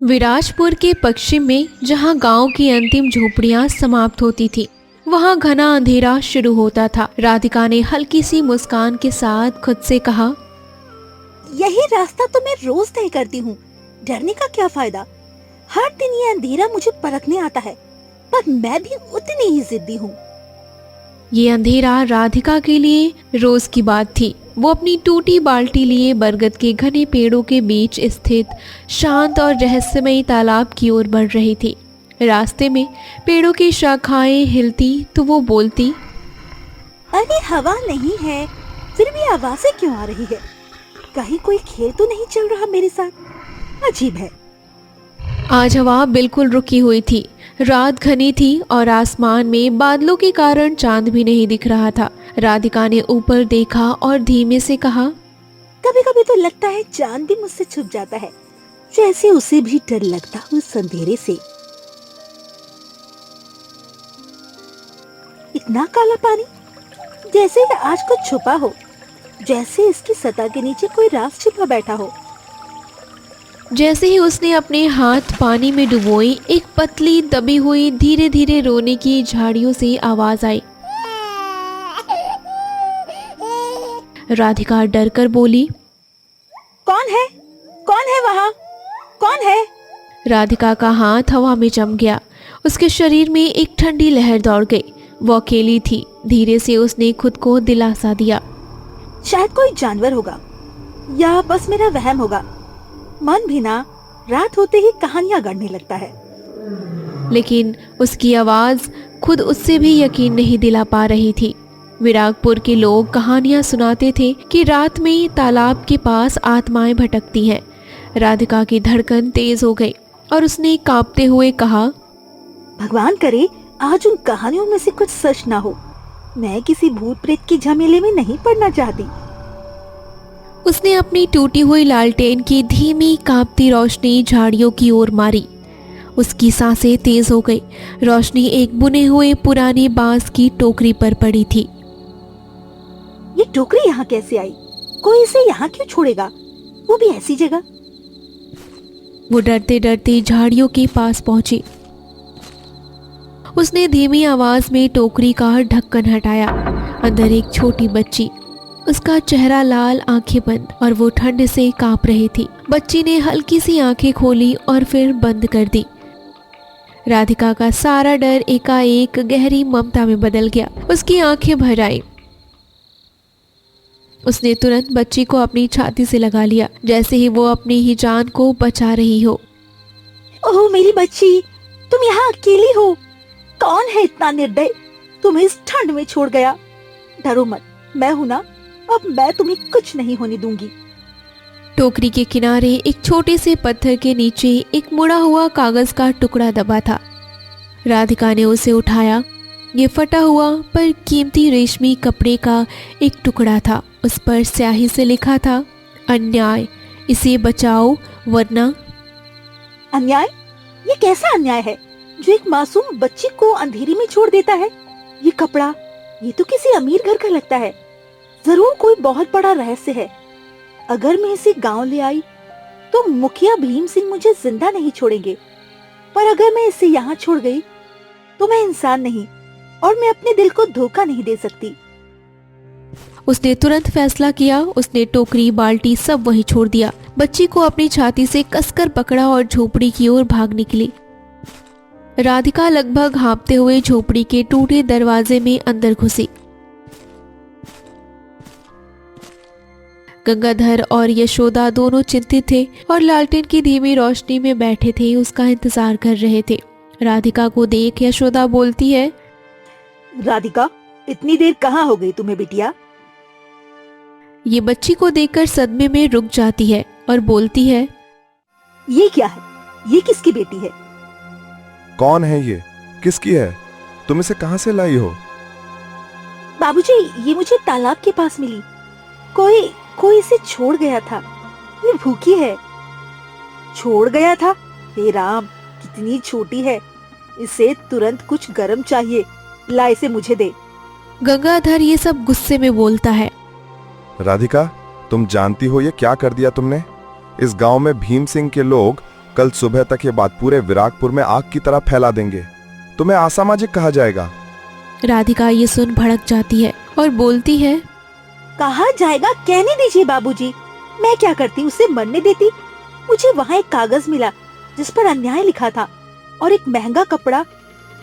विराजपुर के पश्चिम में जहां गांव की अंतिम झोपड़ियां समाप्त होती थी, वहां घना अंधेरा शुरू होता था। राधिका ने हल्की सी मुस्कान के साथ खुद से कहा, यही रास्ता तो मैं रोज तय करती हूँ। डरने का क्या फायदा? हर दिन ये अंधेरा मुझे परखने आता है, पर मैं भी उतनी ही जिद्दी हूँ। ये अंधेरा राधिका के लिए रोज की बात थी। वो अपनी टूटी बाल्टी लिए बरगद के घने पेड़ों के बीच स्थित शांत और रहस्यमयी तालाब की ओर बढ़ रही थी। रास्ते में पेड़ों की शाखाएं हिलती तो वो बोलती, अरे हवा नहीं है, फिर भी आवाजें क्यों आ रही है? कहीं कोई खेल तो नहीं चल रहा मेरे साथ? अजीब है। आज हवा बिल्कुल रुकी हुई थी। रात घनी थी और आसमान में बादलों के कारण चांद भी नहीं दिख रहा था। राधिका ने ऊपर देखा और धीमे से कहा, कभी कभी तो लगता है चांद भी मुझसे छुप जाता है, जैसे उसे भी डर लगता उस अंधेरे से। इतना काला पानी, जैसे आज कुछ छुपा हो, जैसे इसकी सतह के नीचे कोई राज छिपा बैठा हो। जैसे ही उसने अपने हाथ पानी में डुबोई, एक पतली दबी हुई धीरे धीरे रोने की झाड़ियों से आवाज आई। राधिका डर कर बोली, कौन है? कौन है वहाँ? कौन है? राधिका का हाथ हवा में जम गया। उसके शरीर में एक ठंडी लहर दौड़ गई। वो अकेली थी। धीरे से उसने खुद को दिलासा दिया, शायद कोई जानवर होगा या बस मेरा वहम होगा। मन भी ना रात होते ही कहानियां गढ़ने लगता है। लेकिन उसकी आवाज खुद उससे भी यकीन नहीं दिला पा रही थी। विरागपुर के लोग कहानियां सुनाते थे कि रात में तालाब के पास आत्माएं भटकती हैं। राधिका की धड़कन तेज हो गई और उसने कांपते हुए कहा, भगवान करे आज उन कहानियों में से कुछ सच ना हो। मैं किसी भूत प्रेत की झमेले में नहीं पड़ना चाहती। उसने अपनी टूटी हुई लालटेन की धीमी कांपती रोशनी झाड़ियों की ओर मारी। उसकी सांसें तेज हो गई। रोशनी एक बुने हुए पुरानी बांस की टोकरी पर पड़ी थी। ये टोकरी यहाँ कैसे आई? कोई इसे यहाँ क्यों छोड़ेगा, वो भी ऐसी जगह? वो डरते डरते झाड़ियों के पास पहुंची। उसने धीमी आवाज में टोकरी का ढक्कन हटाया। अंदर एक छोटी बच्ची, उसका चेहरा लाल, आंखें बंद, और वो ठंड से कांप रही थी। बच्ची ने हल्की सी आंखें खोली और फिर बंद कर दी। राधिका का सारा डर एकाएक गहरी ममता में बदल गया। उसकी आंखें भर आई। उसने तुरंत बच्ची को अपनी छाती से लगा लिया, जैसे ही वो अपनी ही जान को बचा रही हो। ओह मेरी बच्ची, तुम यहाँ अकेली हो? कौन है इतना निर्दय, तुम्हें इस ठंड में छोड़ गया? डरो मत, मैं हूं ना। अब मैं तुम्हें कुछ नहीं होने दूंगी। टोकरी के किनारे एक छोटे से पत्थर के नीचे एक मुड़ा हुआ कागज का टुकड़ा दबा था। राधिका ने उसे उठाया। ये फटा हुआ पर कीमती रेशमी कपड़े का एक टुकड़ा था। उस पर स्याही से लिखा था, अन्याय, इसे बचाओ वरना। अन्याय? ये कैसा अन्याय है जो एक मासूम बच्ची को अंधेरी में छोड़ देता है? ये कपड़ा, ये तो किसी अमीर घर का लगता है। जरूर कोई बहुत बड़ा रहस्य है। अगर मैं इसे गांव ले आई तो मुखिया भीम सिंह मुझे जिंदा नहीं छोड़ेंगे, पर अगर मैं इसे यहाँ छोड़ गई तो मैं इंसान नहीं और मैं अपने दिल को धोखा नहीं दे सकती। उसने तुरंत फैसला किया। उसने टोकरी, बाल्टी सब वहीं छोड़ दिया। बच्ची को अपनी छाती से कसकर पकड़ा और झोपड़ी की ओर भाग निकली। राधिका लगभग हाँफते हुए झोपड़ी के टूटे दरवाजे में अंदर घुसी। गंगाधर और यशोदा दोनों चिंतित थे और लालटेन की धीमी रोशनी में बैठे थे, उसका इंतजार कर रहे थे। राधिका को देख यशोदा बोलती है, राधिका, इतनी देर कहाँ हो गई तुम्हें बिटिया? ये बच्ची को देखकर सदमे में रुक जाती है और बोलती है, ये क्या है? ये किसकी बेटी है? कौन है ये? किसकी है? तुम इसे कहां से लाई हो? बाबूजी, ये मुझे तालाब के पास मिली। कोई इसे छोड़ गया था। ये भूखी है। छोड़ गया था? हे राम, कितनी छोटी है। इसे तुरंत कुछ गरम चाहिए। ला इसे मुझे दे। गंगाधर ये सब गुस्से में बोलता है। राधिका, तुम जानती हो ये क्या कर दिया तुमने? इस गांव में भीम सिंह के लोग कल सुबह तक ये बात पूरे विरागपुर में आग की तरह फैला देंगे। तुम्हें असामाजिक कहा जाएगा। राधिका ये सुन भड़क जाती है और बोलती है, कहा जाएगा कहने दीजिए बाबूजी, मैं क्या करती उसे मरने देती। मुझे वहाँ एक कागज मिला जिस पर अन्याय लिखा था और एक महंगा कपड़ा।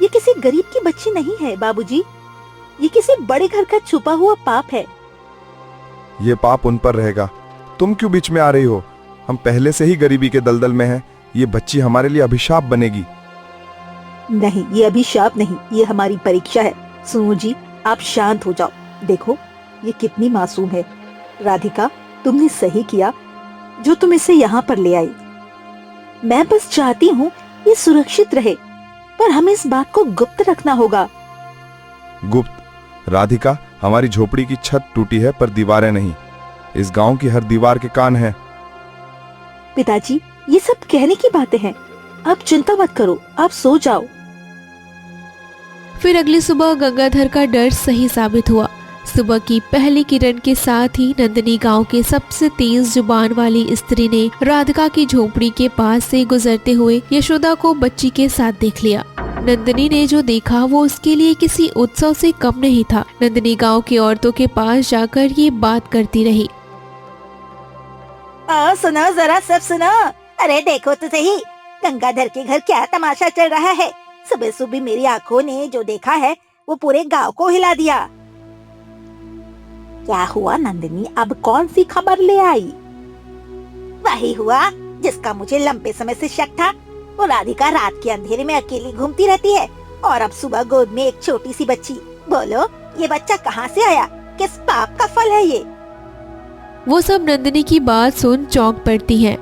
ये किसी गरीब की बच्ची नहीं है बाबूजी, ये किसी बड़े घर का छुपा हुआ पाप है। ये पाप उन पर रहेगा, तुम क्यों बीच में आ रही हो? हम पहले से ही गरीबी के दलदल में हैं। ये बच्ची हमारे लिए अभिशाप बनेगी। नहीं, ये अभिशाप नहीं, ये हमारी परीक्षा है। सुनो जी, आप शांत हो जाओ। देखो ये कितनी मासूम है। राधिका, तुमने सही किया जो तुम इसे यहाँ पर ले आई। मैं बस चाहती हूँ ये सुरक्षित रहे, पर हमें इस बात को गुप्त रखना होगा। गुप्त? राधिका, हमारी झोपड़ी की छत टूटी है पर दीवारें नहीं। इस गांव की हर दीवार के कान हैं। पिताजी, ये सब कहने की बातें हैं। आप चिंता मत करो, आप सो जाओ। फिर अगली सुबह गंगाधर का डर सही साबित हुआ। सुबह की पहली किरण के साथ ही नंदिनी गांव के सबसे तेज जुबान वाली स्त्री ने राधिका की झोपड़ी के पास से गुजरते हुए यशोदा को बच्ची के साथ देख लिया। नंदिनी ने जो देखा वो उसके लिए किसी उत्सव से कम नहीं था। नंदिनी गांव की औरतों के पास जाकर ये बात करती रही। सुनो जरा, सब सुनो। अरे देखो तो सही, गंगाधर के घर क्या तमाशा चल रहा है। सुबह सुबह मेरी आंखों ने जो देखा है वो पूरे गांव को हिला दिया। क्या हुआ नंदिनी, अब कौन सी खबर ले आई? वही हुआ जिसका मुझे लंबे समय से शक था। वो राधिका रात के अंधेरे में अकेली घूमती रहती है और अब सुबह गोद में एक छोटी सी बच्ची। बोलो ये बच्चा कहाँ से आया? किस पाप का फल है ये? वो सब नंदिनी की बात सुन चौंक पड़ती हैं।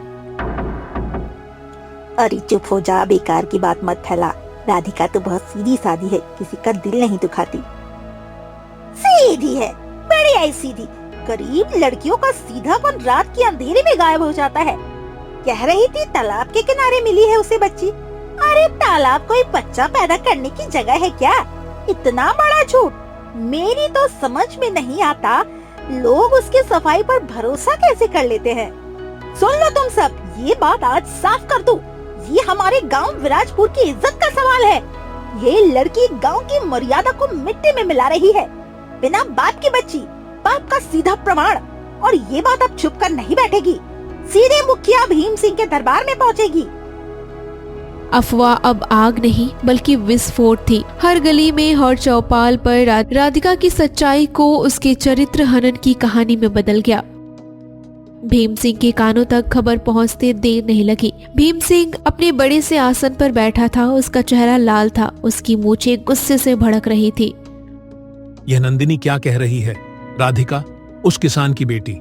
अरे चुप हो जा, बेकार की बात मत फैला। राधिका तो बहुत सीधी सादी है, किसी का दिल नहीं दुखाती। सीधी है, बड़ी आई सीधी। गरीब लड़कियों का सीधापन रात के अंधेरे में गायब हो जाता है। कह रही थी तालाब के किनारे मिली है उसे बच्ची। अरे तालाब कोई बच्चा पैदा करने की जगह है क्या? इतना बड़ा झूठ मेरी तो समझ में नहीं आता। लोग उसकी सफाई पर भरोसा कैसे कर लेते हैं? सुन लो तुम सब, ये बात आज साफ कर दूं। ये हमारे गांव विराजपुर की इज्जत का सवाल है। ये लड़की गांव की मर्यादा को मिट्टी में मिला रही है। बिना बाप की बच्ची, पाप का सीधा प्रमाण। और ये बात अब छुप कर नहीं बैठेगी, सीधे मुखिया भीम सिंह के दरबार में पहुंचेगी। अफवाह अब आग नहीं बल्कि विस्फोट थी। हर गली में, हर चौपाल पर राधिका की सच्चाई को उसके चरित्र हनन की कहानी में बदल गया। भीम सिंह के कानों तक खबर पहुंचते देर नहीं लगी। भीम सिंह अपने बड़े से आसन पर बैठा था। उसका चेहरा लाल था, उसकी मूछें गुस्से से भड़क रही थी। यह नंदिनी क्या कह रही है? राधिका उस किसान की बेटी।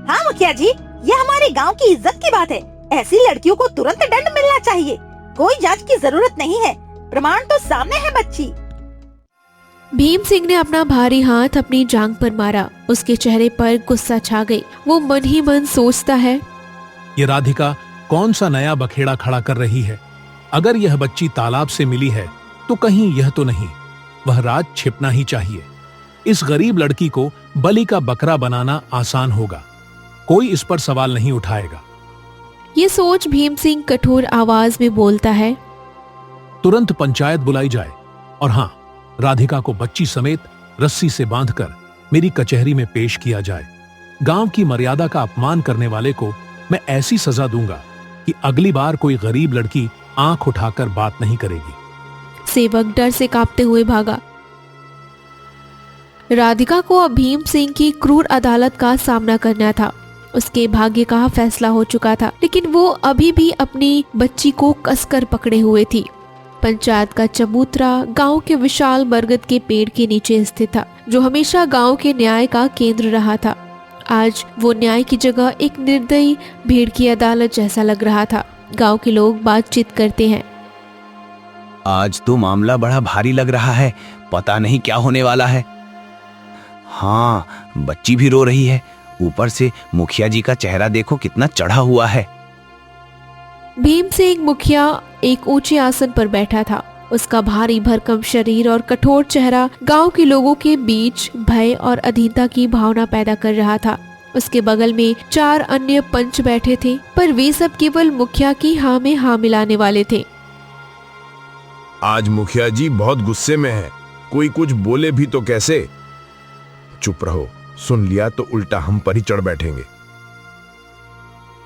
हाँ मुखिया जी, ये हमारे गांव की इज्जत की बात है। ऐसी लड़कियों को तुरंत दंड मिलना चाहिए। कोई जांच की जरूरत नहीं है, प्रमाण तो सामने है बच्ची। भीम सिंह ने अपना भारी हाथ अपनी जांघ पर मारा। उसके चेहरे पर गुस्सा छा गई। वो मन ही मन सोचता है, ये राधिका कौन सा नया बखेड़ा खड़ा कर रही है? अगर यह बच्ची तालाब से मिली है तो कहीं यह तो नहीं, वह राज छिपना ही चाहिए। इस गरीब लड़की को बलि का बकरा बनाना आसान होगा, कोई इस पर सवाल नहीं उठाएगा। ये सोच भीम सिंह कठोर आवाज में बोलता है, तुरंत पंचायत बुलाई जाए और हाँ, राधिका को बच्ची समेत रस्सी से बांधकर मेरी कचहरी में पेश किया जाए। गांव की मर्यादा का अपमान करने वाले को मैं ऐसी सजा दूंगा कि अगली बार कोई गरीब लड़की आंख उठाकर बात नहीं करेगी। सेवक डर से कांपते हुए भागा। राधिका को अब भीम सिंह की क्रूर अदालत का सामना करना था। उसके भाग्य का फैसला हो चुका था, लेकिन वो अभी भी अपनी बच्ची को कसकर पकड़े हुए थी। पंचायत का चबूतरा गांव के विशाल बरगद के पेड़ के नीचे स्थित था, जो हमेशा गांव के न्याय का केंद्र रहा था। आज वो न्याय की जगह एक निर्दयी भीड़ की अदालत जैसा लग रहा था। गांव के लोग बातचीत करते हैं। आज तो मामला बड़ा भारी लग रहा है, पता नहीं क्या होने वाला है। हाँ, बच्ची भी रो रही है। ऊपर से मुखिया जी का चेहरा देखो कितना चढ़ा हुआ है। भीम सिंह मुखिया एक ऊंचे आसन पर बैठा था। उसका भारी भरकम शरीर और कठोर चेहरा गांव के लोगों के बीच भय और अधीनता की भावना पैदा कर रहा था। उसके बगल में 4 अन्य पंच बैठे थे, पर वे सब केवल मुखिया की हाँ में हाँ मिलाने वाले थे। आज मुखिया जी बहुत गुस्से में हैं। कोई कुछ बोले भी तो कैसे। चुप रहो, सुन लिया तो उल्टा हम पर ही चढ़ बैठेंगे।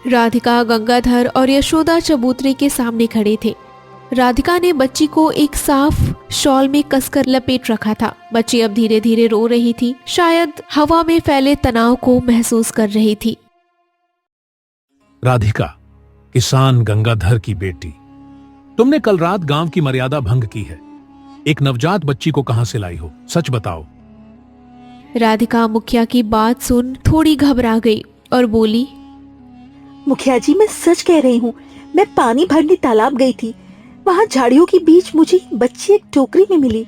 राधिका, गंगाधर और यशोदा चबूतरे के सामने खड़े थे। राधिका ने बच्ची को एक साफ शॉल में कसकर लपेट रखा था। बच्ची अब धीरे धीरे रो रही थी, शायद हवा में फैले तनाव को महसूस कर रही थी। राधिका, किसान गंगाधर की बेटी, तुमने कल रात गांव की मर्यादा भंग की है। एक नवजात बच्ची को कहां से लाई हो, सच बताओ। राधिका मुखिया की बात सुन थोड़ी घबरा गई और बोली, मुखिया जी मैं सच कह रही हूँ। मैं पानी भरने तालाब गई थी, वहाँ झाड़ियों के बीच मुझे बच्ची एक टोकरी में मिली।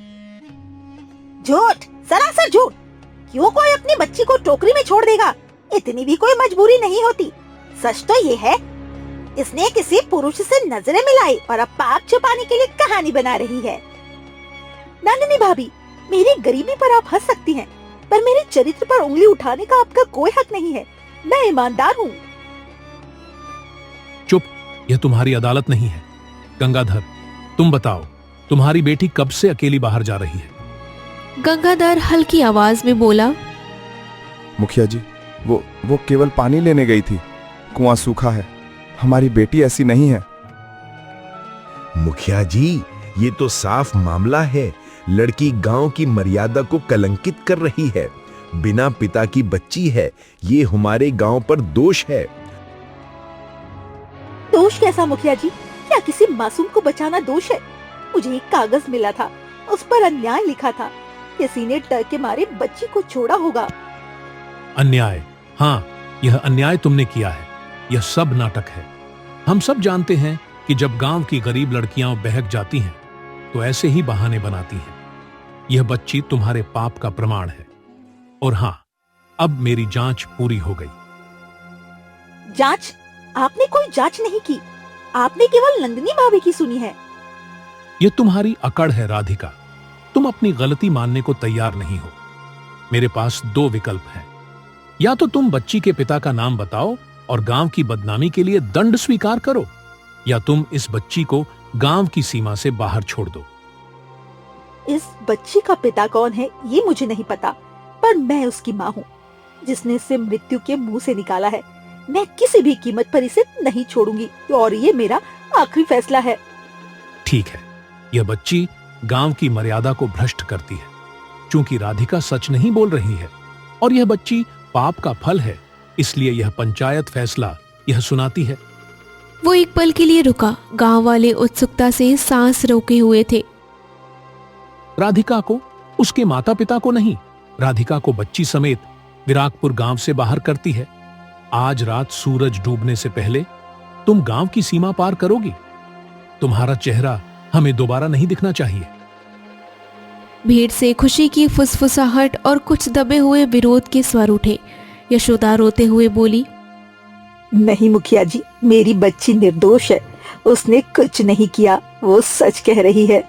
झूठ, सरासर झूठ। क्यों कोई अपनी बच्ची को टोकरी में छोड़ देगा? इतनी भी कोई मजबूरी नहीं होती। सच तो ये है, इसने किसी पुरुष से नजरें मिलाई और अब पाप छुपाने के लिए कहानी बना रही है। नंदिनी भाभी, मेरी गरीबी पर आप हंस सकती हैं, पर मेरे चरित्र पर उंगली उठाने का आपका कोई हक नहीं है। मैं ईमानदार हूँ। चुप, यह तुम्हारी अदालत नहीं है। गंगाधर, तुम बताओ, तुम्हारी बेटी कब से अकेली बाहर जा रही है? गंगाधर हल्की आवाज में बोला, मुखिया जी, वो केवल पानी लेने गई थी। कुआं सूखा है। हमारी बेटी ऐसी नहीं है। मुखिया जी, ये तो साफ मामला है। लड़की गांव की मर्यादा को कलंकित कर रही है। बिना पिता की बच्ची है। ये हमारे गांव पर दोष है। दोष कैसा मुखिया जी? क्या किसी मासूम को बचाना दोष है? मुझे एक कागज मिला था, उस पर अन्याय लिखा था। किसी ने डर के मारे बच्ची को छोड़ा होगा। अन्याय? हाँ, यह अन्याय तुमने किया है। यह सब नाटक है। हम सब जानते हैं कि जब गांव की गरीब लड़कियां बहक जाती हैं तो ऐसे ही बहाने बनाती हैं। यह बच्ची तुम्हारे पाप का प्रमाण है। और हाँ, अब मेरी जांच पूरी हो गई। जांच? आपने कोई जांच नहीं की। आपने केवल नंदिनी भाभी की सुनी है। यह तुम्हारी अकड़ है राधिका। तुम अपनी गलती मानने को तैयार नहीं हो। मेरे पास 2 विकल्प हैं। या तो तुम बच्ची के पिता का नाम बताओ और गांव की बदनामी के लिए दंड स्वीकार करो, या तुम इस बच्ची को गांव की सीमा से बाहर छोड़ दो। इस बच्ची का पिता कौन है ये मुझे नहीं पता, पर मैं उसकी माँ हूँ, जिसने इसे मृत्यु के मुंह से निकाला है। मैं किसी भी कीमत पर इसे नहीं छोड़ूंगी और ये मेरा आखिरी फैसला है। ठीक है, यह बच्ची गांव की मर्यादा को भ्रष्ट करती है। चूंकि राधिका सच नहीं बोल रही है और यह बच्ची पाप का फल है, इसलिए यह पंचायत फैसला यह सुनाती है। वो एक पल के लिए रुका। गांव वाले उत्सुकता से सांस रोके हुए थे। राधिका को, उसके माता पिता को नहीं, राधिका को बच्ची समेत विरागपुर गांव से बाहर करती है। आज रात सूरज डूबने से पहले तुम गांव की सीमा पार करोगी। तुम्हारा चेहरा हमें दोबारा नहीं दिखना चाहिए। भीड़ से खुशी की फुसफुसाहट और कुछ दबे हुए विरोध के स्वर उठे। यशोदा रोते हुए बोली, नहीं मुखिया जी, मेरी बच्ची निर्दोष है। उसने कुछ नहीं किया, वो सच कह रही है।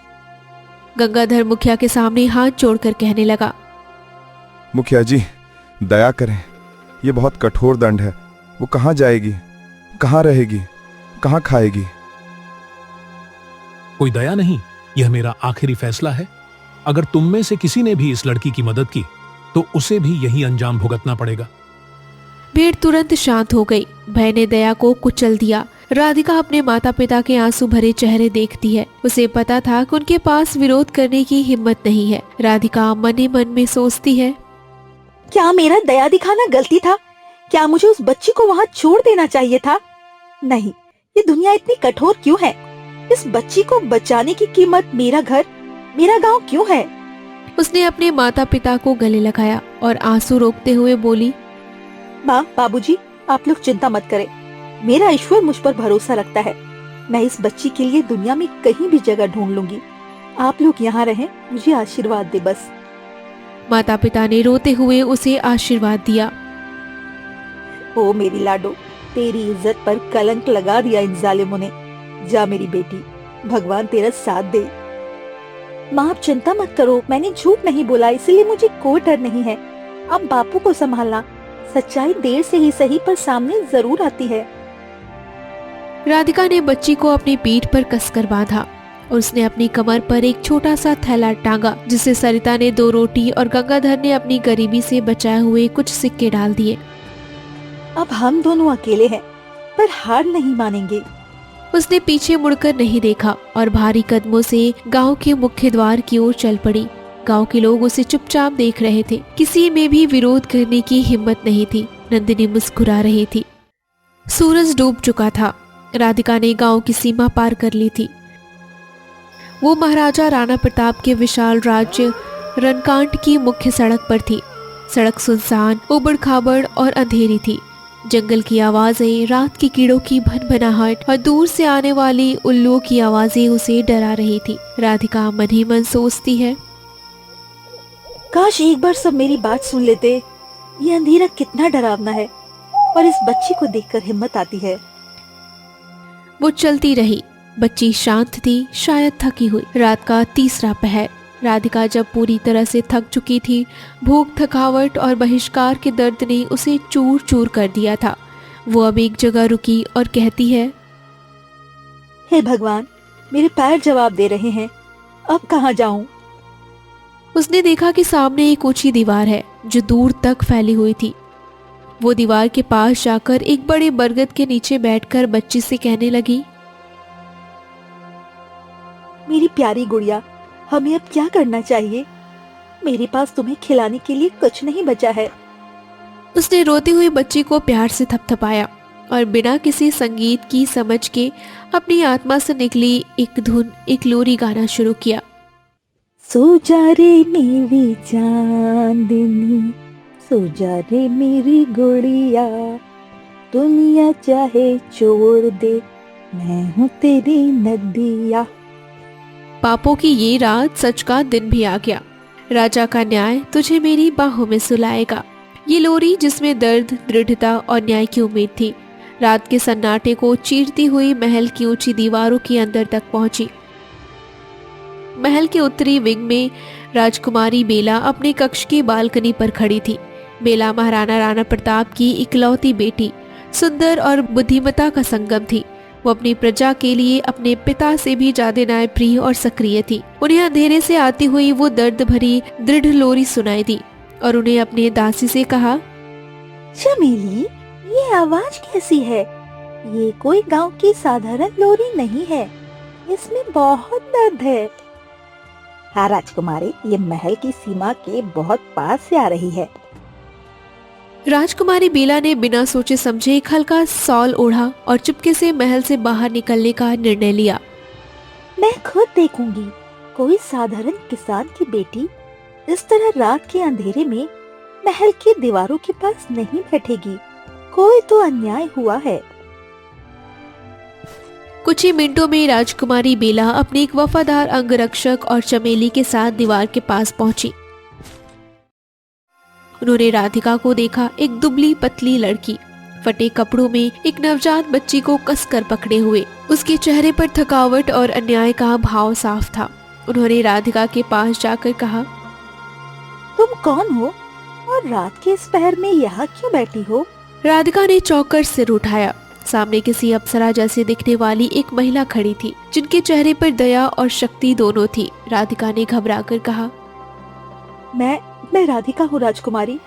गंगाधर मुखिया के सामने हाथ जोड़कर कहने लगा, मुखिया जी, दया करें। ये बहुत कठोर दंड है। वो कहाँ जाएगी, कहाँ रहेगी, कहाँ खाएगी? कोई दया नहीं, यह मेरा आखिरी फैसला है। अगर तुम में से किसी ने भी इस लड़की की मदद की तो उसे भी यही अंजाम भुगतना पड़ेगा। भीड़ तुरंत शांत हो गई। भय ने दया को कुचल दिया। राधिका अपने माता पिता के आंसू भरे चेहरे देखती है। उसे पता था कि उनके पास विरोध करने की हिम्मत नहीं है। राधिका मन ही मन में सोचती है, क्या मेरा दया दिखाना गलती था? क्या मुझे उस बच्ची को वहाँ छोड़ देना चाहिए था? नहीं, ये दुनिया इतनी कठोर क्यों है? इस बच्ची को बचाने की कीमत मेरा घर, मेरा गांव क्यों है? उसने अपने माता पिता को गले लगाया और आंसू रोकते हुए बोली, माँ, बाबूजी, आप लोग चिंता मत करें। मेरा ईश्वर मुझ पर भरोसा रखता है। मैं इस बच्ची के लिए दुनिया में कहीं भी जगह ढूंढ लूंगी। आप लोग यहाँ रहें, मुझे आशीर्वाद दे बस। माता पिता ने रोते हुए उसे आशीर्वाद दिया। ओ मेरी लाडो, तेरी इज्जत पर कलंक लगा दिया इन जालिमों ने। जा मेरी बेटी, भगवान तेरा साथ दे। माँ, आप चिंता मत करो। मैंने झूठ नहीं बोला, इसलिए मुझे कोई डर नहीं है। अब बापू को संभालना, सच्चाई देर से ही सही पर सामने जरूर आती है। राधिका ने बच्ची को अपनी पीठ पर कसकर बांधा और उसने अपनी कमर पर एक छोटा सा थैला टांगा, जिसे सरिता ने 2 रोटी और गंगाधर ने अपनी गरीबी से बचाए हुए कुछ सिक्के डाल दिए। अब हम दोनों अकेले हैं, पर हार नहीं मानेंगे। उसने पीछे मुड़कर नहीं देखा और भारी कदमों से गांव के मुख्य द्वार की ओर चल पड़ी। गांव के लोग उसे चुपचाप देख रहे थे, किसी में भी विरोध करने की हिम्मत नहीं थी। नंदिनी मुस्कुरा रही थी। सूरज डूब चुका था। राधिका ने गांव की सीमा पार कर ली थी। वो महाराजा राणा प्रताप के विशाल राज्य रनकांट की मुख्य सड़क पर थी। सड़क सुनसान, उबड़ खाबड़ और अंधेरी थी। जंगल की आवाजें, रात के कीड़ों की भनभनाहट और दूर से आने वाली उल्लुओं की आवाजें उसे डरा रही थी। राधिका मन ही मन सोचती है, काश एक बार सब मेरी बात सुन लेते। ये अंधेरा कितना डरावना है, और इस बच्ची को देखकर हिम्मत आती है। वो चलती रही। बच्ची शांत थी, शायद थकी हुई। रात का 3रा पहर। राधिका जब पूरी तरह से थक चुकी थी, भूख, थकावट और बहिष्कार के दर्द ने उसे चूर चूर कर दिया था। वो अब एक जगह रुकी और कहती है, हे भगवान, मेरे पैर जवाब दे रहे हैं, अब कहाँ जाऊं? उसने देखा कि सामने एक ऊंची दीवार है जो दूर तक फैली हुई थी। वो दीवार के पास जाकर एक बड़े बरगद के नीचे बैठकर बच्ची से कहने लगी, मेरी प्यारी गुड़िया, हमें अब क्या करना चाहिए? मेरे पास तुम्हें खिलाने के लिए कुछ नहीं बचा है। उसने रोती हुई बच्ची को प्यार से थपथपाया और बिना किसी संगीत की समझ के अपनी आत्मा से निकली एक धुन, एक लोरी गाना शुरू किया। सो जा रे मेरी चांदनी, सो जा रे मेरी गुड़िया, दुनिया चाहे छोड़ दे, मैं हूँ तेरी नदिया। पापों की ये रात सच का दिन भी आ गया। राजा का न्याय तुझे मेरी बाहों में सुलाएगा। ये लोरी जिसमें दर्द, दृढ़ता और न्याय की उम्मीद थी, रात के सन्नाटे को चीरती हुई महल की ऊंची दीवारों के अंदर तक पहुंची। महल के उत्तरी विंग में राजकुमारी बेला अपने कक्ष की बालकनी पर खड़ी थी। बेला महाराणा राणा प्रताप की इकलौती बेटी, सुंदर और बुद्धिमता का संगम थी। वो अपनी प्रजा के लिए अपने पिता से भी ज्यादा न्यायप्रिय और सक्रिय थी। उन्हें अंधेरे से आती हुई वो दर्द भरी दृढ़ लोरी सुनाई दी और उन्हें अपने दासी से कहा, चमेली, ये आवाज कैसी है? ये कोई गांव की साधारण लोरी नहीं है, इसमें बहुत दर्द है। हाँ राजकुमारी, ये महल की सीमा के बहुत पास से आ रही है। राजकुमारी बेला ने बिना सोचे समझे एक हल्का शॉल ओढ़ा और चुपके से महल से बाहर निकलने का निर्णय लिया। मैं खुद देखूंगी, कोई साधारण किसान की बेटी इस तरह रात के अंधेरे में महल की दीवारों के पास नहीं बैठेगी। कोई तो अन्याय हुआ है। कुछ ही मिनटों में राजकुमारी बेला अपने एक वफादार अंगरक्षक और चमेली के साथ दीवार के पास पहुंची। उन्होंने राधिका को देखा, एक दुबली पतली लड़की, फटे कपड़ों में एक नवजात बच्ची को कसकर पकड़े हुए। उसके चेहरे पर थकावट और अन्याय का भाव साफ था। उन्होंने राधिका के पास जाकर कहा, तुम कौन हो और रात के इस पहर में यहाँ क्यों बैठी हो? राधिका ने चौंकर सिर उठाया। सामने किसी अप्सरा जैसे दिखने वाली एक महिला खड़ी थी, जिनके चेहरे पर दया और शक्ति दोनों थी। राधिका ने घबराकर कहा, मैं राधिका हूँ राजकुमारी,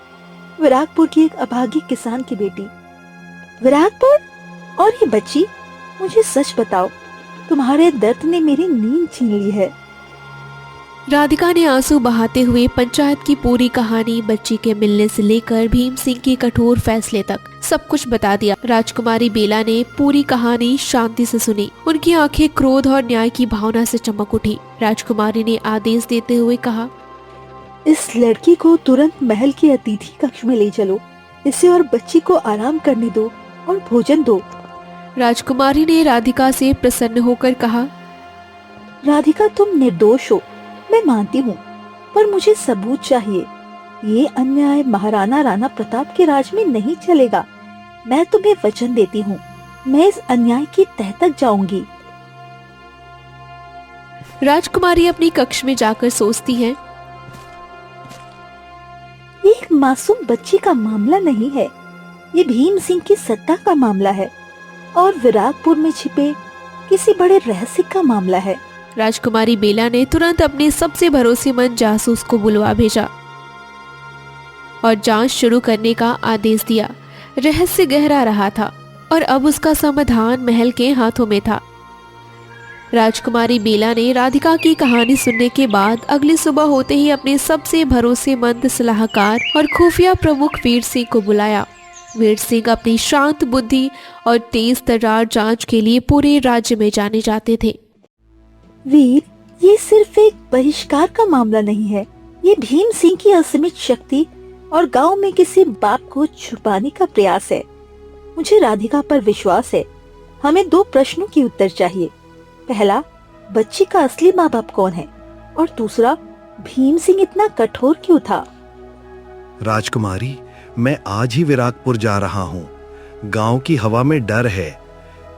विरागपुर की एक अभागी किसान की बेटी। विरागपुर? और ये बच्ची? मुझे सच बताओ, तुम्हारे दर्द ने मेरी नींद छीन ली है। राधिका ने आंसू बहाते हुए पंचायत की पूरी कहानी, बच्ची के मिलने से लेकर भीम सिंह के कठोर फैसले तक सब कुछ बता दिया। राजकुमारी बेला ने पूरी कहानी शांति से सुनी। उनकी आंखें क्रोध और न्याय की भावना से चमक उठी। राजकुमारी ने आदेश देते हुए कहा, इस लड़की को तुरंत महल के अतिथि कक्ष में ले चलो। इसे और बच्ची को आराम करने दो और भोजन दो। राजकुमारी ने राधिका से प्रसन्न होकर कहा, राधिका, तुम निर्दोष हो, मैं मानती हूँ, पर मुझे सबूत चाहिए। ये अन्याय महाराणा राणा प्रताप के राज में नहीं चलेगा। मैं तुम्हें वचन देती हूँ, मैं इस अन्याय की तह तक जाऊंगी। राजकुमारी अपनी कक्ष में जाकर सोचती है, एक मासूम बच्ची का मामला नहीं है, ये भीम सिंह की सत्ता का मामला है और विरागपुर में छिपे किसी बड़े रहस्य का मामला है। राजकुमारी बेला ने तुरंत अपने सबसे भरोसेमंद जासूस को बुलवा भेजा और जांच शुरू करने का आदेश दिया। रहस्य गहरा रहा था और अब उसका समाधान महल के हाथों में था। राजकुमारी बेला ने राधिका की कहानी सुनने के बाद अगली सुबह होते ही अपने सबसे भरोसेमंद सलाहकार और खुफिया प्रमुख वीर सिंह को बुलाया। वीर सिंह अपनी शांत बुद्धि और तेज तर्रार जांच के लिए पूरे राज्य में जाने जाते थे। वीर, ये सिर्फ एक बहिष्कार का मामला नहीं है, ये भीम सिंह की असीमित शक्ति और गांव में किसी बाप को छुपाने का प्रयास है। मुझे राधिका पर विश्वास है। हमें 2 प्रश्नों की उत्तर चाहिए। पहला, बच्ची का असली माँ बाप कौन है, और दूसरा, भीम सिंह इतना कठोर क्यों था। राजकुमारी, मैं आज ही विरागपुर जा रहा हूँ। गांव की हवा में डर है,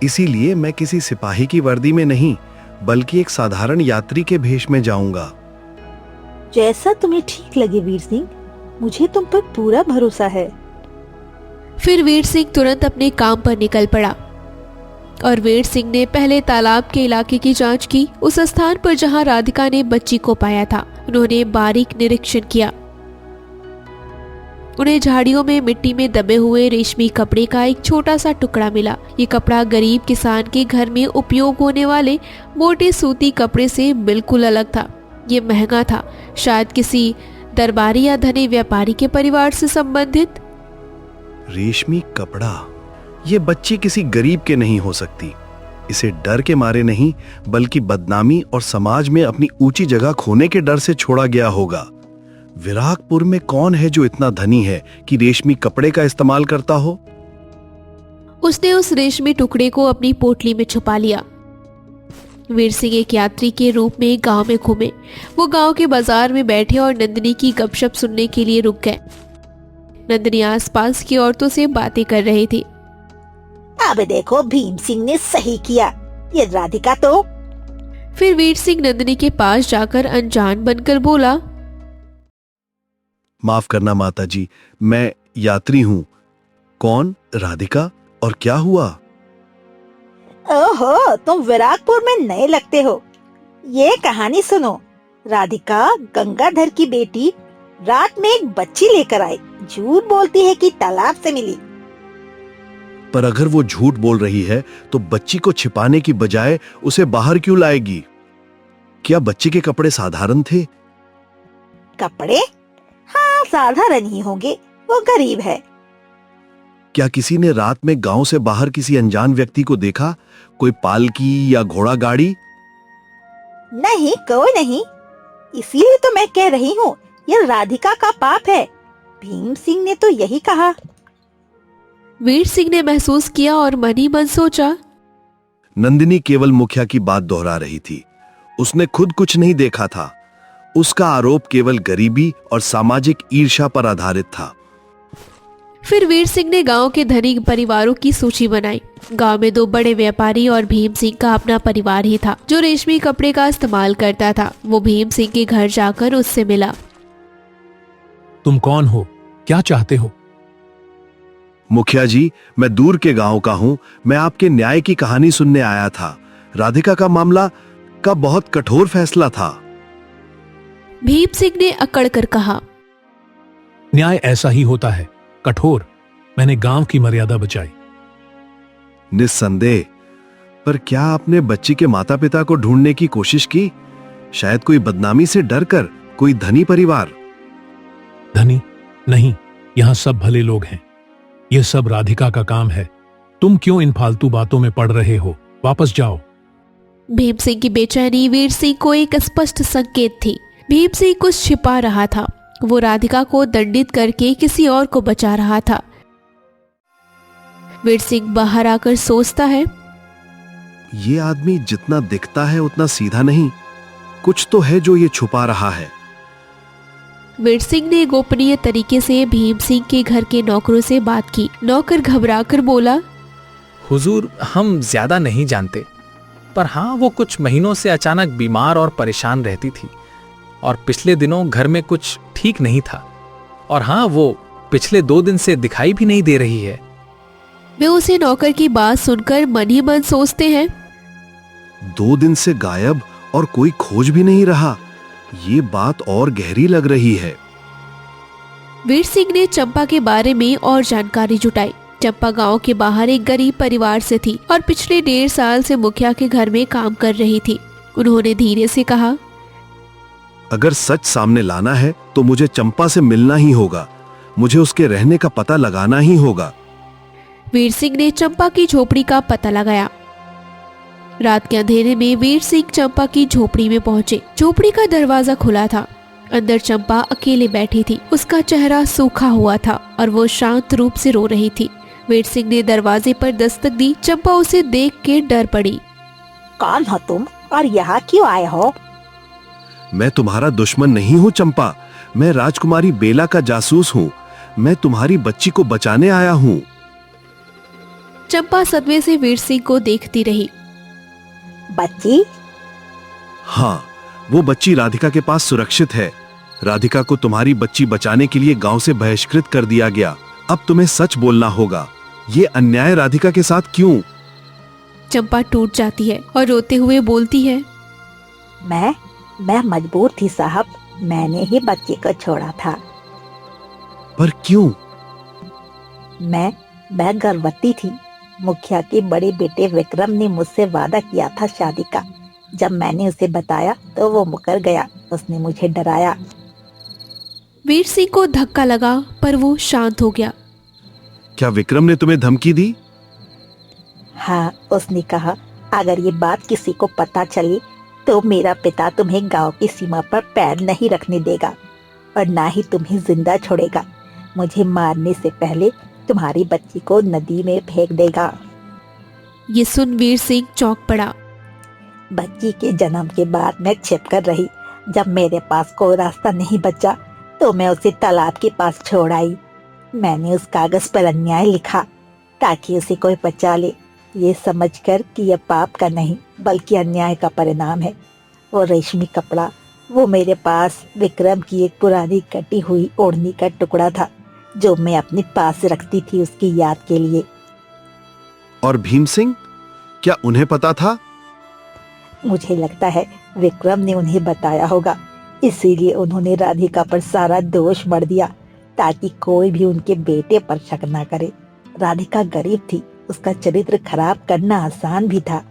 इसीलिए मैं किसी सिपाही की वर्दी में नहीं बल्कि एक साधारण यात्री के भेष में जाऊंगा। जैसा तुम्हें ठीक लगे वीर सिंह, मुझे तुम पर पूरा भरोसा है। फिर वीर सिंह तुरंत अपने काम पर निकल पड़ा और वीर सिंह ने पहले तालाब के इलाके की जांच की। उस स्थान पर जहां राधिका ने बच्ची को पाया था, उन्होंने बारीक निरीक्षण किया। उन्हें झाड़ियों में मिट्टी में दबे हुए रेशमी कपड़े का एक छोटा सा टुकड़ा मिला। ये कपड़ा गरीब किसान के घर में उपयोग होने वाले मोटे सूती कपड़े से बिल्कुल अलग था। ये महंगा था, शायद किसी दरबारी या धनी व्यापारी के परिवार से संबंधित। रेशमी कपड़ा, ये बच्ची किसी गरीब के नहीं हो सकती। इसे डर के मारे नहीं बल्कि बदनामी और समाज में अपनी ऊंची जगह खोने के डर से छोड़ा गया होगा। विरागपुर में कौन है जो इतना धनी है कि रेशमी कपड़े का इस्तेमाल करता हो। उसने उस रेशमी टुकड़े को अपनी पोटली में छुपा लिया। वीर सिंह एक यात्री के रूप में गांव में घूमे। वो गांव के बाजार में बैठे और नंदिनी की गपशप सुनने के लिए रुक गए। नंदिनी आसपास की औरतों से बातें कर रही थी। अब देखो, भीम सिंह ने सही किया, ये राधिका तो। फिर वीर सिंह नंदिनी के पास जाकर अनजान बनकर बोला, माफ करना माता जी, मैं यात्री हूँ। कौन राधिका, और क्या हुआ। ओहो, तुम विरागपुर में नए लगते हो। ये कहानी सुनो। राधिका गंगाधर की बेटी रात में एक बच्ची लेकर आई। झूठ बोलती है कि तालाब से मिली। पर अगर वो झूठ बोल रही है तो बच्ची को छिपाने की बजाय उसे बाहर क्यों लाएगी। क्या बच्ची के कपड़े साधारण थे। कपड़े? हाँ, साधारण ही होंगे, वो गरीब है। क्या किसी ने रात में गांव से बाहर किसी अनजान व्यक्ति को देखा, कोई पालकी या घोड़ा गाड़ी। नहीं, कोई नहीं। इसीलिए तो मैं कह रही हूँ, यह राधिका का पाप है। भीम सिंह ने तो यही कहा। वीर सिंह ने महसूस किया और मन ही मन सोचा, नंदिनी केवल मुखिया की बात दोहरा रही थी। उसने खुद कुछ नहीं देखा था। उसका आरोप केवल गरीबी और सामाजिक ईर्ष्या पर आधारित था। फिर वीर सिंह ने गांव के धनी परिवारों की सूची बनाई। गांव में 2 बड़े व्यापारी और भीम सिंह का अपना परिवार ही था जो रेशमी कपड़े का इस्तेमाल करता था। वो भीम सिंह के घर जाकर उससे मिला। तुम कौन हो, क्या चाहते हो। मुखिया जी, मैं दूर के गांव का हूं। मैं आपके न्याय की कहानी सुनने आया था। राधिका का मामला का बहुत कठोर फैसला था। भीम सिंह ने अकड़ कर कहा, न्याय ऐसा ही होता है, कठोर। मैंने गांव की मर्यादा बचाई। निस्संदेह, पर क्या आपने बच्ची के माता पिता को ढूंढने की कोशिश की। शायद कोई बदनामी से डर कर, कोई धनी परिवार। धनी नहीं, यहां सब भले लोग हैं। यह सब राधिका का काम है। तुम क्यों इन फालतू बातों में पड़ रहे हो, वापस जाओ। भीम सिंह की बेचैनी वीर सिंह को एक स्पष्ट संकेत थी। भीम सिंह कुछ छिपा रहा था। वो राधिका को दंडित करके किसी और को बचा रहा था। वीर सिंह बाहर आकर सोचता है, ये आदमी जितना दिखता है उतना सीधा नहीं। कुछ तो है जो ये छुपा रहा है। वीर सिंह ने गोपनीय तरीके से भीम सिंह के घर के नौकरों से बात की। नौकर घबराकर बोला, हुजूर, हम ज्यादा नहीं जानते, पर हाँ, वो कुछ महीनों से अचानक बीमार और परेशान रहती थी और पिछले दिनों घर में कुछ ठीक नहीं था और हाँ, वो पिछले 2 दिन से दिखाई भी नहीं दे रही है। वे उसे नौकर की बात सुनकर मन ही मन सोचते हैं। 2 दिन से गायब और कोई खोज भी नहीं रहा, ये बात और गहरी लग रही है। वीर सिंह ने चंपा के बारे में और जानकारी जुटाई। चंपा गांव के बाहर एक गरीब परिवार से थी और पिछले 1.5 साल से मुखिया के घर में काम कर रही थी। उन्होंने धीरे से कहा, अगर सच सामने लाना है तो मुझे चंपा से मिलना ही होगा, मुझे उसके रहने का पता लगाना ही होगा। वीर सिंह ने चंपा की झोपड़ी का पता लगाया। रात के अंधेरे में वीर सिंह चंपा की झोपड़ी में पहुंचे। झोपड़ी का दरवाजा खुला था। अंदर चंपा अकेले बैठी थी। उसका चेहरा सूखा हुआ था और वो शांत रूप से रो रही थी। वीर सिंह ने दरवाजे पर दस्तक दी। चंपा उसे देख के डर पड़ी। कौन हो तुम और यहाँ क्यों आए हो? मैं तुम्हारा दुश्मन नहीं हूँ चंपा, मैं राजकुमारी बेला का जासूस हूँ। मैं तुम्हारी बच्ची को बचाने आया हूँ। चंपा सदमे से वीर सिंह को देखती रही। बच्ची? हाँ, वो बच्ची राधिका के पास सुरक्षित है। राधिका को तुम्हारी बच्ची बचाने के लिए गांव से बहिष्कृत कर दिया गया। अब तुम्हें सच बोलना होगा, ये अन्याय राधिका के साथ क्यों? चंपा टूट जाती है और रोते हुए बोलती है, मैं मजबूर थी साहब, मैंने ही बच्ची को छोड़ा था। पर क्यों? मैं गर्भवती थी। मुखिया के बड़े बेटे विक्रम ने मुझसे वादा किया था शादी का। जब मैंने उसे बताया तो वो मुकर गया। उसने मुझे डराया। वीर सिंह को धक्का लगा पर वो शांत हो गया। क्या विक्रम ने तुम्हें धमकी दी? हाँ, उसने कहा अगर ये बात किसी को पता चली तो मेरा पिता तुम्हें गांव की सीमा पर पैर नहीं रखने देगा और ना ही तुम्हें जिंदा छोड़ेगा। मुझे मारने से पहले तुम्हारी बच्ची को नदी में फेंक देगा। ये सुन वीर सिंह चौंक पड़ा। बच्ची के जन्म के बाद मैं छिपकर रही। जब मेरे पास कोई रास्ता नहीं बचा तो मैं उसे तालाब के पास छोड़ आई। मैंने उस कागज पर अन्याय लिखा ताकि उसे कोई बचा ले, ये समझकर कि यह पाप का नहीं बल्कि अन्याय का परिणाम है। वो रेशमी कपड़ा, वो मेरे पास विक्रम की एक पुरानी कटी हुई ओढ़नी का टुकड़ा था जो मैं अपने पास रखती थी उसकी याद के लिए। और भीम सिंह, क्या उन्हें पता था? मुझे लगता है विक्रम ने उन्हें बताया होगा, इसीलिए उन्होंने राधिका पर सारा दोष मढ़ दिया ताकि कोई भी उनके बेटे पर शक ना करे। राधिका गरीब थी, उसका चरित्र खराब करना आसान भी था।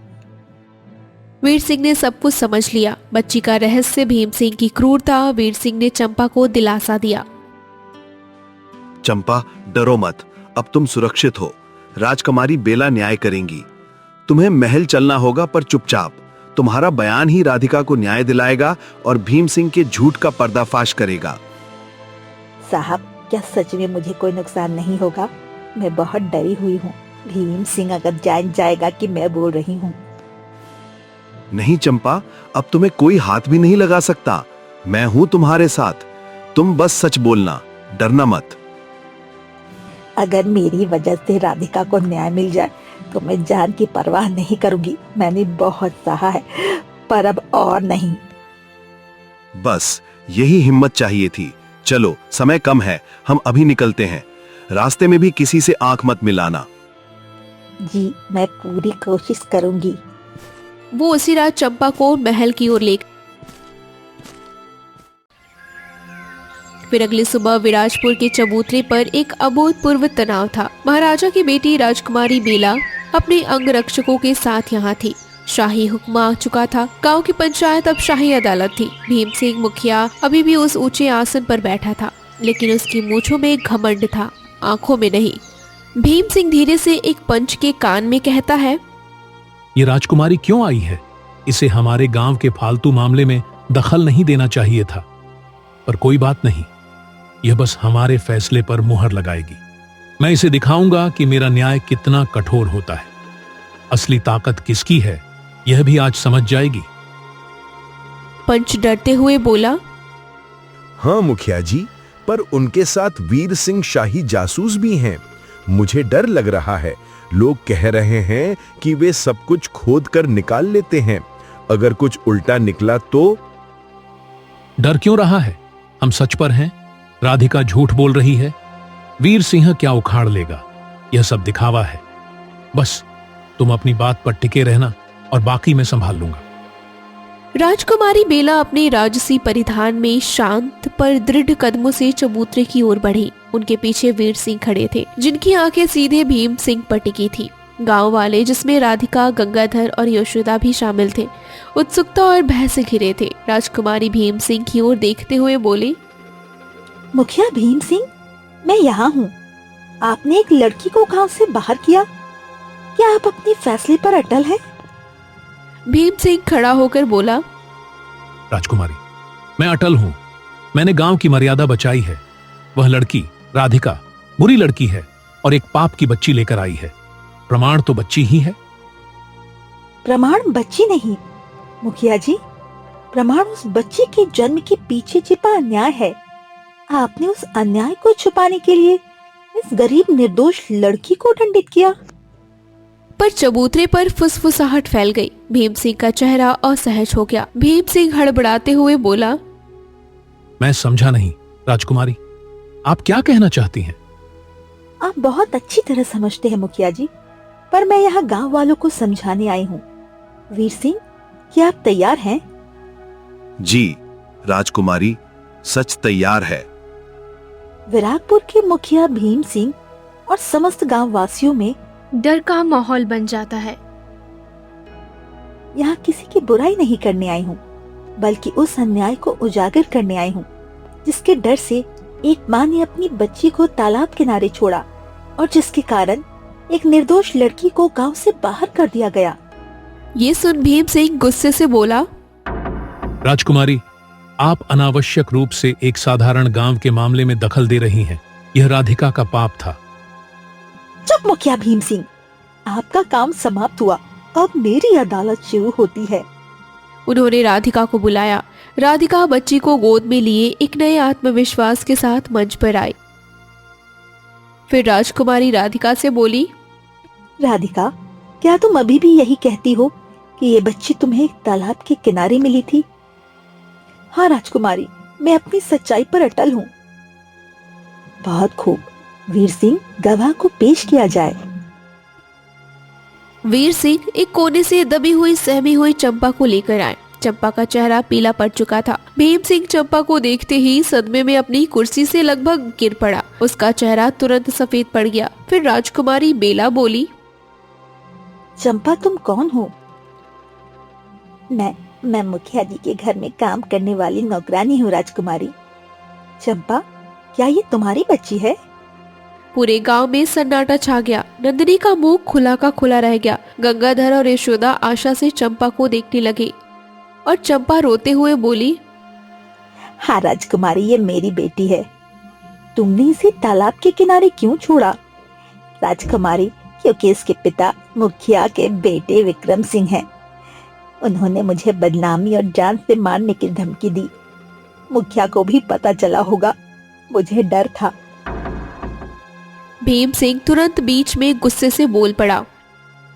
वीर सिंह ने सब कुछ समझ लिया। बच्ची का रहस्य, भीम सिंह की क्रूरता। वीर सिंह ने चंपा को दिलासा दिया। चंपा, डरो मत, अब तुम सुरक्षित हो। राजकुमारी बेला न्याय करेंगी। तुम्हें महल चलना होगा पर चुपचाप। तुम्हारा बयान ही राधिका को न्याय दिलाएगा और भीम सिंह के झूठ का पर्दाफाश करेगा। साहब, क्या सच में मुझे कोई नुकसान नहीं होगा? मैं बहुत डरी हुई हूँ। भीम सिंह अगर जान जाएगा कि मैं बोल रही हूँ। नहीं चंपा, अब तुम्हें कोई हाथ भी नहीं लगा सकता। मैं हूं तुम्हारे साथ। तुम बस सच बोलना, डरना मत। अगर मेरी वजह से राधिका को न्याय मिल जाए तो मैं जान की परवाह नहीं करूंगी। मैंने बहुत सहा है पर अब और नहीं। बस यही हिम्मत चाहिए थी। चलो, समय कम है, हम अभी निकलते हैं। रास्ते में भी किसी से आंख मत मिलाना। जी, मैं पूरी कोशिश करूंगी। वो उसी रात चंपा को महल की ओर ले। फिर अगली सुबह विराजपुर के चबूतरे पर एक अभूतपूर्व तनाव था। महाराजा की बेटी राजकुमारी बेला अपने अंगरक्षकों के साथ यहाँ थी। शाही हुक्म आ चुका था। गांव की पंचायत अब शाही अदालत थी। भीम सिंह मुखिया अभी भी उस ऊंचे आसन पर बैठा था, लेकिन उसकी मूंछों में घमंड था, आंखों में नहीं। भीम सिंह धीरे से एक पंच के कान में कहता है, ये राजकुमारी क्यों आई है? इसे हमारे गांव के फालतू मामले में दखल नहीं देना चाहिए था। पर कोई बात नहीं, यह बस हमारे फैसले पर मुहर लगाएगी। मैं इसे दिखाऊंगा कि मेरा न्याय कितना कठोर होता है। असली ताकत किसकी है यह भी आज समझ जाएगी। पंच डरते हुए बोला, हाँ मुखिया जी, पर उनके साथ वीर सिंह शाही जासूस भी हैं। मुझे डर लग रहा है। लोग कह रहे हैं कि वे सब कुछ खोद कर निकाल लेते हैं। अगर कुछ उल्टा निकला तो? डर क्यों रहा है? हम सच पर हैं। राधिका झूठ बोल रही है। वीर सिंह क्या उखाड़ लेगा, यह सब दिखावा है। बस तुम अपनी बात पर टिके रहना और बाकी मैं संभाल लूंगा। राजकुमारी बेला अपने राजसी परिधान में शांत पर दृढ़ कदमों से चबूतरे की ओर बढ़ी। उनके पीछे वीर सिंह खड़े थे, जिनकी आंखें सीधे भीम सिंह पर टिकी थी। गांव वाले, जिसमें राधिका, गंगाधर और यशोदा भी शामिल थे, उत्सुकता और भय से घिरे थे। राजकुमारी भीम सिंह की ओर देखते हुए बोली, मुखिया भीम सिंह, मैं यहाँ हूँ। आपने एक लड़की को गांव से बाहर किया, क्या आप अपने फैसले पर अटल हैं? भीम सिंह खड़ा होकर बोला, राजकुमारी, मैं अटल हूं। मैंने गांव की मर्यादा बचाई है। वह लड़की राधिका बुरी लड़की है और एक पाप की बच्ची लेकर आई है। प्रमाण तो बच्ची ही है। प्रमाण बच्ची नहीं मुखिया जी, प्रमाण उस बच्ची के जन्म के पीछे छिपा अन्याय है। आपने उस अन्याय को छुपाने के लिए इस गरीब निर्दोष लड़की को दंडित किया। पर चबूतरे पर फुसफुसाहट फैल गई। भीम सिंह का चेहरा असहज हो गया। भीम सिंह हड़बड़ाते हुए बोला, मैं समझा नहीं राजकुमारी, आप क्या कहना चाहती हैं? आप बहुत अच्छी तरह समझते हैं मुखिया जी, पर मैं यहाँ गांव वालों को समझाने आई हूँ। वीर सिंह, क्या आप तैयार हैं? जी राजकुमारी, सच तैयार है। विरागपुर के मुखिया भीम सिंह और समस्त गांव वासियों में डर का माहौल बन जाता है। यहाँ किसी की बुराई नहीं करने आई हूँ, बल्कि उस अन्याय को उजागर करने आई हूँ, जिसके डर से एक माँ ने अपनी बच्ची को तालाब किनारे छोड़ा और जिसके कारण एक निर्दोष लड़की को गांव से बाहर कर दिया गया। ये सुन भीम सिंह गुस्से से बोला, राजकुमारी, आप अनावश्यक रूप से एक साधारण गांव के मामले में दखल दे रही हैं। यह राधिका का पाप था। चुप मुखिया भीम सिंह, आपका काम समाप्त हुआ, अब मेरी अदालत शुरू होती है। उन्होंने राधिका को बुलाया। राधिका बच्ची को गोद में लिए एक नए आत्मविश्वास के साथ मंच पर आई। फिर राजकुमारी राधिका से बोली, राधिका, क्या तुम अभी भी यही कहती हो कि ये बच्ची तुम्हें एक तालाब के किनारे मिली थी? हाँ राजकुमारी, मैं अपनी सच्चाई पर अटल हूँ। बहुत खूब, वीर सिंह, गवाह को पेश किया जाए। वीर सिंह एक कोने से दबी हुई सहमी हुई चंपा को लेकर आए। चंपा का चेहरा पीला पड़ चुका था। भीम सिंह चंपा को देखते ही सदमे में अपनी कुर्सी से लगभग गिर पड़ा। उसका चेहरा तुरंत सफेद पड़ गया। फिर राजकुमारी बेला बोली, चंपा, तुम कौन हो? मैं मुखिया जी के घर में काम करने वाली नौकरानी हूँ राजकुमारी। चंपा, क्या ये तुम्हारी बच्ची है? पूरे गांव में सन्नाटा छा गया। नंदिनी का मुंह खुला का खुला रह गया। गंगाधर और यशोदा आशा से चंपा को देखने लगे और चंपा रोते हुए बोली, हाँ राजकुमारी, ये मेरी बेटी है। तुमने इसे तालाब के किनारे क्यों छोड़ा? राजकुमारी, क्योंकि इसके पिता मुखिया के बेटे विक्रम सिंह हैं। उन्होंने मुझे बदनामी और जान से मारने की धमकी दी। मुखिया को भी पता चला होगा, मुझे डर था। भीम सिंह तुरंत बीच में गुस्से से बोल पड़ा,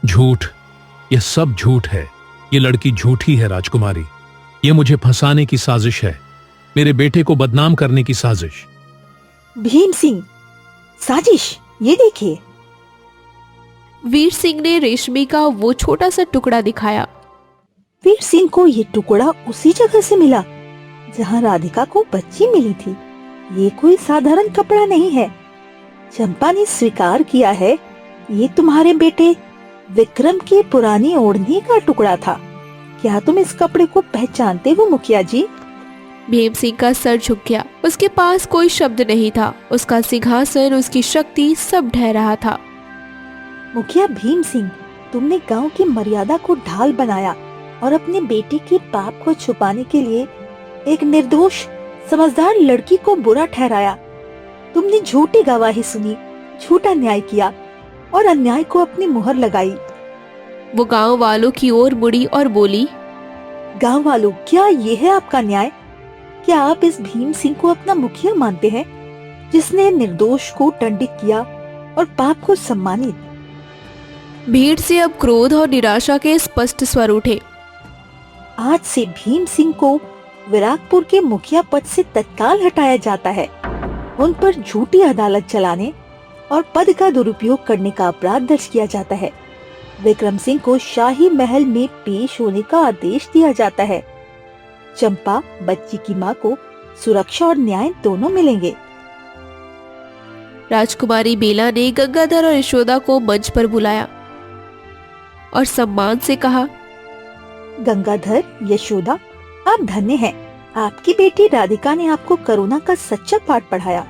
झूठ, यह सब झूठ है। ये लड़की झूठी है राजकुमारी। ये मुझे फंसाने की साजिश है, मेरे बेटे को बदनाम करने की साजिश। भीम सिंह, साजिश? ये देखिए। वीर सिंह ने रेशमी का वो छोटा सा टुकड़ा दिखाया। वीर सिंह को ये टुकड़ा उसी जगह से मिला जहाँ राधिका को बच्ची मिली थी। ये कोई साधारण कपड़ा नहीं है। चंपा ने स्वीकार किया है, ये तुम्हारे बेटे विक्रम की पुरानी ओढ़नी का टुकड़ा था। क्या तुम इस कपड़े को पहचानते हो मुखिया जी? भीम सिंह का सर झुक गया। उसके पास कोई शब्द नहीं था। उसका सिंहासन, उसकी शक्ति सब ढह रहा था। मुखिया भीम सिंह, तुमने गांव की मर्यादा को ढाल बनाया और अपने बेटे के पाप को छुपाने के लिए एक निर्दोष समझदार लड़की को बुरा ठहराया। तुमने झूठी गवाही सुनी, झूठा न्याय किया और अन्याय को अपनी मुहर लगाई। वो गांव वालों की ओर मुड़ी और बोली, गांव वालों, क्या ये है आपका न्याय? क्या आप इस भीम सिंह को अपना मुखिया मानते हैं, जिसने निर्दोष को दंडित किया और पाप को सम्मानित? भीड़ से अब क्रोध और निराशा के स्पष्ट स्वर उठे। आज से भीम सिंह को विरागपुर के मुखिया पद से तत्काल हटाया जाता है। उन पर झूठी अदालत चलाने और पद का दुरुपयोग करने का अपराध दर्ज किया जाता है। विक्रम सिंह को शाही महल में पेश होने का आदेश दिया जाता है। चंपा बच्ची की माँ को सुरक्षा और न्याय दोनों मिलेंगे। राजकुमारी बेला ने गंगाधर और यशोदा को मंच पर बुलाया और सम्मान से कहा, गंगाधर, यशोदा, आप धन्य हैं। आपकी बेटी राधिका ने आपको करुणा का सच्चा पाठ पढ़ाया।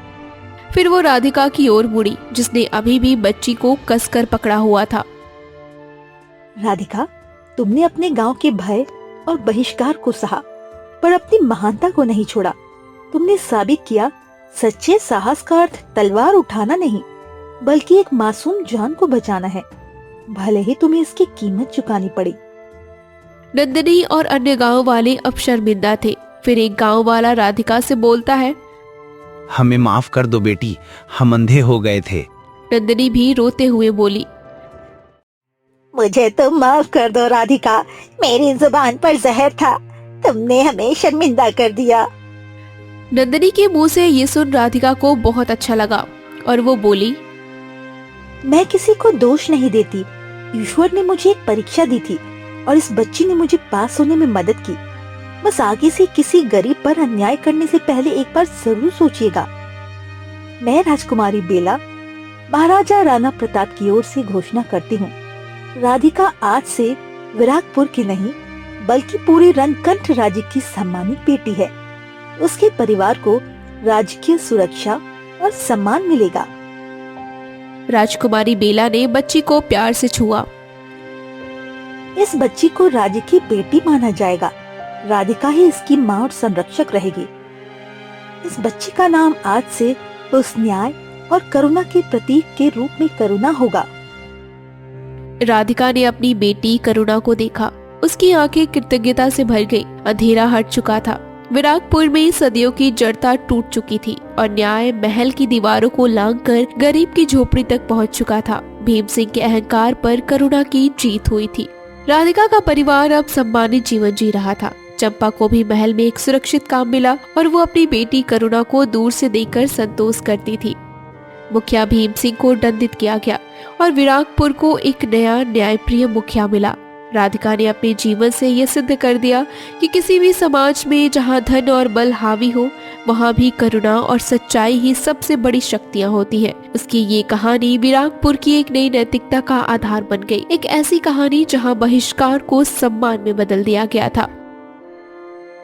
फिर वो राधिका की ओर मुड़ी, जिसने अभी भी बच्ची को कसकर पकड़ा हुआ था। राधिका, तुमने अपने गांव के भय और बहिष्कार को सहा, पर अपनी महानता को नहीं छोड़ा। तुमने साबित किया सच्चे साहस का अर्थ तलवार उठाना नहीं, बल्कि एक मासूम जान को बचाना है, भले ही तुम्हें इसकी कीमत चुकानी पड़ी। नंदिनी और अन्य गांव वाले अब शर्मिंदा थे। फिर एक गांव वाला राधिका से बोलता है, हमें माफ कर दो बेटी, हम अंधे हो गए थे। नंदिनी भी रोते हुए बोली, मुझे तो माफ कर दो राधिका, मेरी जुबान पर जहर था, तुमने हमें शर्मिंदा कर दिया। नंदिनी के मुंह से ये सुन राधिका को बहुत अच्छा लगा और वो बोली, मैं किसी को दोष नहीं देती। ईश्वर ने मुझे एक परीक्षा दी थी और इस बच्ची ने मुझे पास होने में मदद की। बस आगे से किसी गरीब पर अन्याय करने से पहले एक बार जरूर सोचिएगा। मैं राजकुमारी बेला महाराजा राणा प्रताप की ओर से घोषणा करती हूँ, राधिका आज से विरागपुर की नहीं बल्कि पूरे रणकंठ राज्य की सम्मानित बेटी है। उसके परिवार को राजकीय सुरक्षा और सम्मान मिलेगा। राजकुमारी बेला ने बच्ची को प्यार से छुआ। इस बच्ची को राज्य की बेटी माना जाएगा। राधिका ही इसकी माँ और संरक्षक रहेगी। इस बच्ची का नाम आज से उस न्याय और करुणा के प्रतीक के रूप में करुणा होगा। राधिका ने अपनी बेटी करुणा को देखा। उसकी आंखें कृतज्ञता से भर गई। अंधेरा हट चुका था। विरागपुर में सदियों की जड़ता टूट चुकी थी और न्याय महल की दीवारों को लांघकर गरीब की झोपड़ी तक पहुंच चुका था। भीम सिंह के अहंकार पर करुणा की जीत हुई थी। राधिका का परिवार अब सम्मानित जीवन जी रहा था। चंपा को भी महल में एक सुरक्षित काम मिला और वो अपनी बेटी करुणा को दूर से देखकर संतोष करती थी। मुखिया भीम सिंह को दंडित किया गया और विरागपुर को एक नया न्यायप्रिय मुखिया मिला। राधिका ने अपने जीवन से यह सिद्ध कर दिया कि किसी भी समाज में जहां धन और बल हावी हो, वहां भी करुणा और सच्चाई ही सबसे बड़ी शक्तियां होती हैं। उसकी ये कहानी विरागपुर की एक नई नैतिकता का आधार बन गई। एक ऐसी कहानी जहां बहिष्कार को सम्मान में बदल दिया गया था।